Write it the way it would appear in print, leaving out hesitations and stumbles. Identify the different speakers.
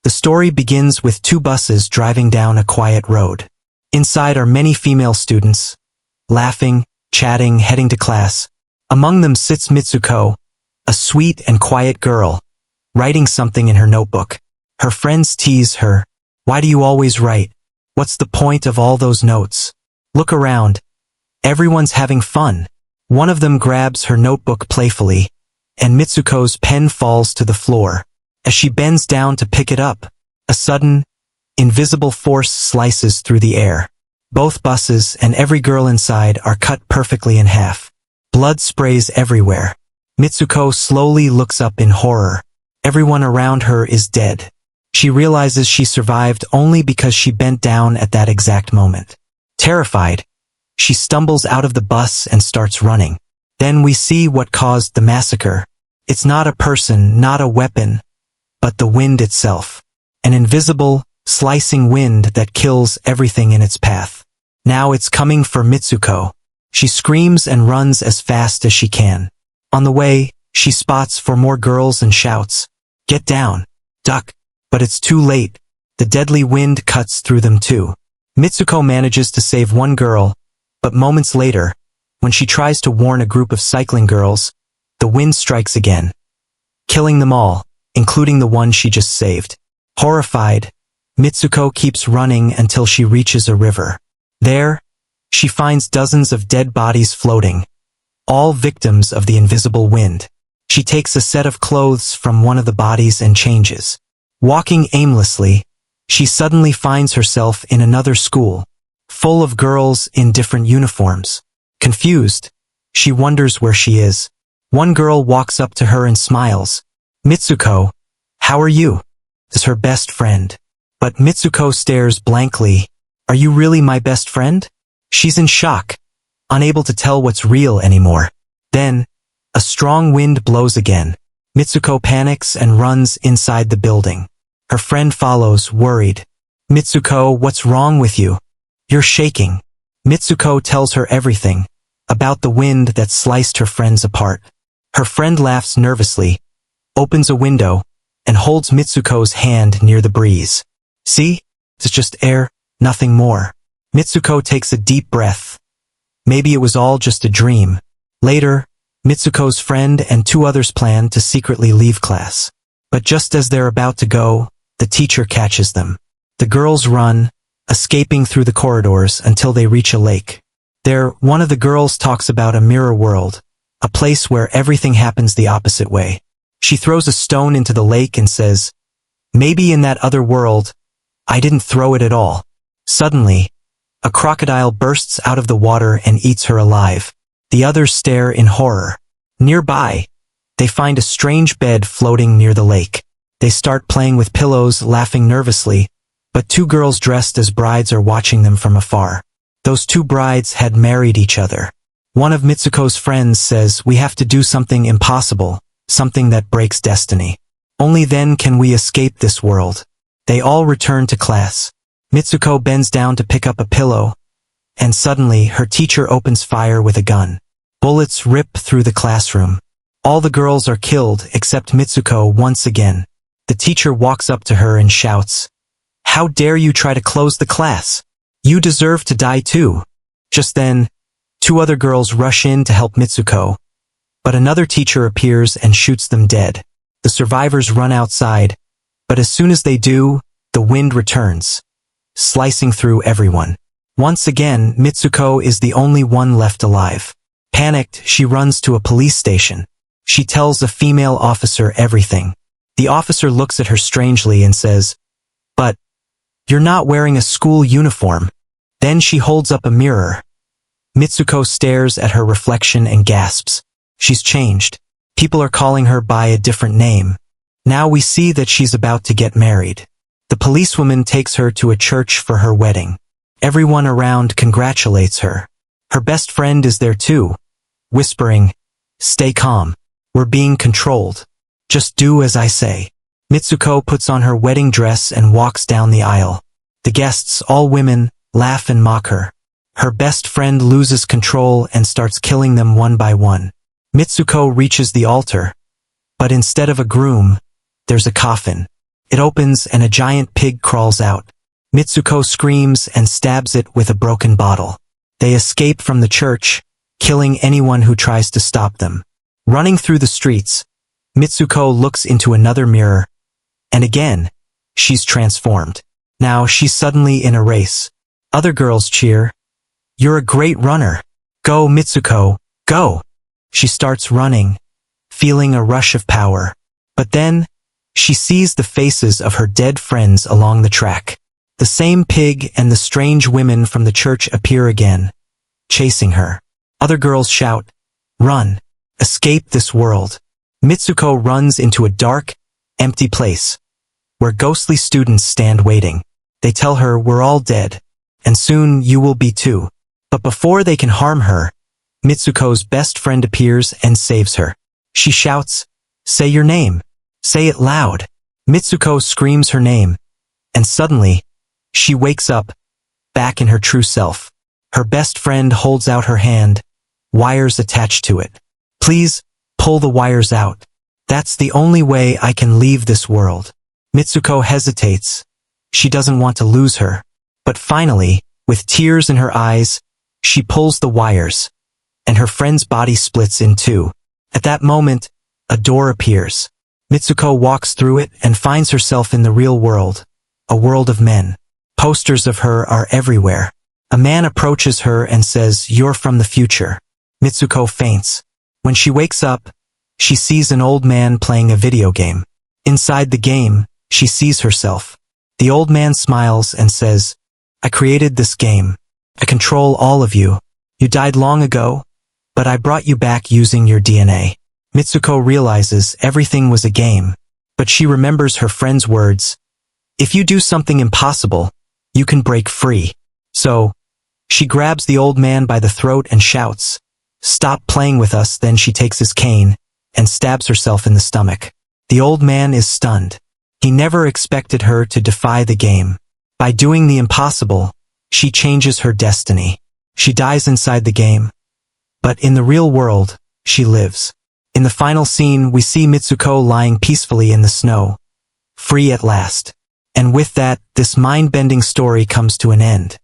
Speaker 1: The story begins with two buses driving down a quiet road. Inside are many female students, laughing, chatting, heading to class. Among them sits Mitsuko, a sweet and quiet girl, writing something in her notebook. Her friends tease her. Why do you always write? What's the point of all those notes? Look around. Everyone's having fun. One of them grabs her notebook playfully, and Mitsuko's pen falls to the floor. As she bends down to pick it up, a sudden, invisible force slices through the air. Both buses and every girl inside are cut perfectly in half. Blood sprays everywhere. Mitsuko slowly looks up in horror. Everyone around her is dead. She realizes she survived only because she bent down at that exact moment. Terrified, she stumbles out of the bus and starts running. Then we see what caused the massacre. It's not a person, not a weapon, but the wind itself. An invisible, slicing wind that kills everything in its path. Now it's coming for Mitsuko. She screams and runs as fast as she can. On the way, she spots 4 more girls and shouts, "Get down! Duck!" But it's too late. The deadly wind cuts through them too. Mitsuko manages to save one girl, but moments later, when she tries to warn a group of cycling girls, the wind strikes again, killing them all, including the one she just saved. Horrified, Mitsuko keeps running until she reaches a river. There, she finds dozens of dead bodies floating, all victims of the invisible wind. She takes a set of clothes from one of the bodies and changes. Walking aimlessly, she suddenly finds herself in another school, full of girls in different uniforms. Confused, she wonders where she is. One girl walks up to her and smiles. "Mitsuko, how are you?" Is her best friend. But Mitsuko stares blankly. "Are you really my best friend?" She's in shock, unable to tell what's real anymore. Then, a strong wind blows again. Mitsuko panics and runs inside the building. Her friend follows, worried. "Mitsuko, what's wrong with you? You're shaking." Mitsuko tells her everything, about the wind that sliced her friends apart. Her friend laughs nervously, opens a window, and holds Mitsuko's hand near the breeze. "See? It's just air, nothing more." Mitsuko takes a deep breath. Maybe it was all just a dream. Later, Mitsuko's friend and 2 others plan to secretly leave class. But just as they're about to go, the teacher catches them. The girls run, escaping through the corridors until they reach a lake. There, one of the girls talks about a mirror world, a place where everything happens the opposite way. She throws a stone into the lake and says, "Maybe in that other world, I didn't throw it at all." Suddenly, a crocodile bursts out of the water and eats her alive. The others stare in horror. Nearby, they find a strange bed floating near the lake. They start playing with pillows, laughing nervously, but 2 girls dressed as brides are watching them from afar. Those 2 brides had married each other. One of Mitsuko's friends says, "We have to do something impossible, something that breaks destiny. Only then can we escape this world." They all return to class. Mitsuko bends down to pick up a pillow, and suddenly her teacher opens fire with a gun. Bullets rip through the classroom. All the girls are killed except Mitsuko once again. The teacher walks up to her and shouts, "How dare you try to close the class? You deserve to die too." Just then, 2 other girls rush in to help Mitsuko, but another teacher appears and shoots them dead. The survivors run outside, but as soon as they do, the wind returns, slicing through everyone. Once again, Mitsuko is the only one left alive. Panicked, she runs to a police station. She tells a female officer everything. The officer looks at her strangely and says, "But you're not wearing a school uniform." Then she holds up a mirror. Mitsuko stares at her reflection and gasps. She's changed. People are calling her by a different name. Now we see that she's about to get married. The policewoman takes her to a church for her wedding. Everyone around congratulates her. Her best friend is there too, whispering, "Stay calm. We're being controlled. Just do as I say." Mitsuko puts on her wedding dress and walks down the aisle. The guests, all women, laugh and mock her. Her best friend loses control and starts killing them one by one. Mitsuko reaches the altar, but instead of a groom, there's a coffin. It opens and a giant pig crawls out. Mitsuko screams and stabs it with a broken bottle. They escape from the church, killing anyone who tries to stop them. Running through the streets, Mitsuko looks into another mirror, and again, she's transformed. Now she's suddenly in a race. Other girls cheer. "You're a great runner. Go, Mitsuko, go!" She starts running, feeling a rush of power. But then, she sees the faces of her dead friends along the track. The same pig and the strange women from the church appear again, chasing her. Other girls shout, "Run! Escape this world!" Mitsuko runs into a dark, empty place, where ghostly students stand waiting. They tell her, "We're all dead, and soon you will be too." But before they can harm her, Mitsuko's best friend appears and saves her. She shouts, "Say your name. Say it loud." Mitsuko screams her name, and suddenly, she wakes up, back in her true self. Her best friend holds out her hand, wires attached to it. "Please, pull the wires out. That's the only way I can leave this world." Mitsuko hesitates. She doesn't want to lose her. But finally, with tears in her eyes, she pulls the wires, and her friend's body splits in two. At that moment, a door appears. Mitsuko walks through it and finds herself in the real world, a world of men. Posters of her are everywhere. A man approaches her and says, "You're from the future." Mitsuko faints. When she wakes up, she sees an old man playing a video game. Inside the game, she sees herself. The old man smiles and says, "I created this game. I control all of you. You died long ago, but I brought you back using your DNA." Mitsuko realizes everything was a game, but she remembers her friend's words, "If you do something impossible, you can break free." So, she grabs the old man by the throat and shouts, "Stop playing with us." Then she takes his cane and stabs herself in the stomach. The old man is stunned. He never expected her to defy the game. By doing the impossible, she changes her destiny. She dies inside the game, but in the real world, she lives. In the final scene, we see Mitsuko lying peacefully in the snow, free at last. And with that, this mind-bending story comes to an end.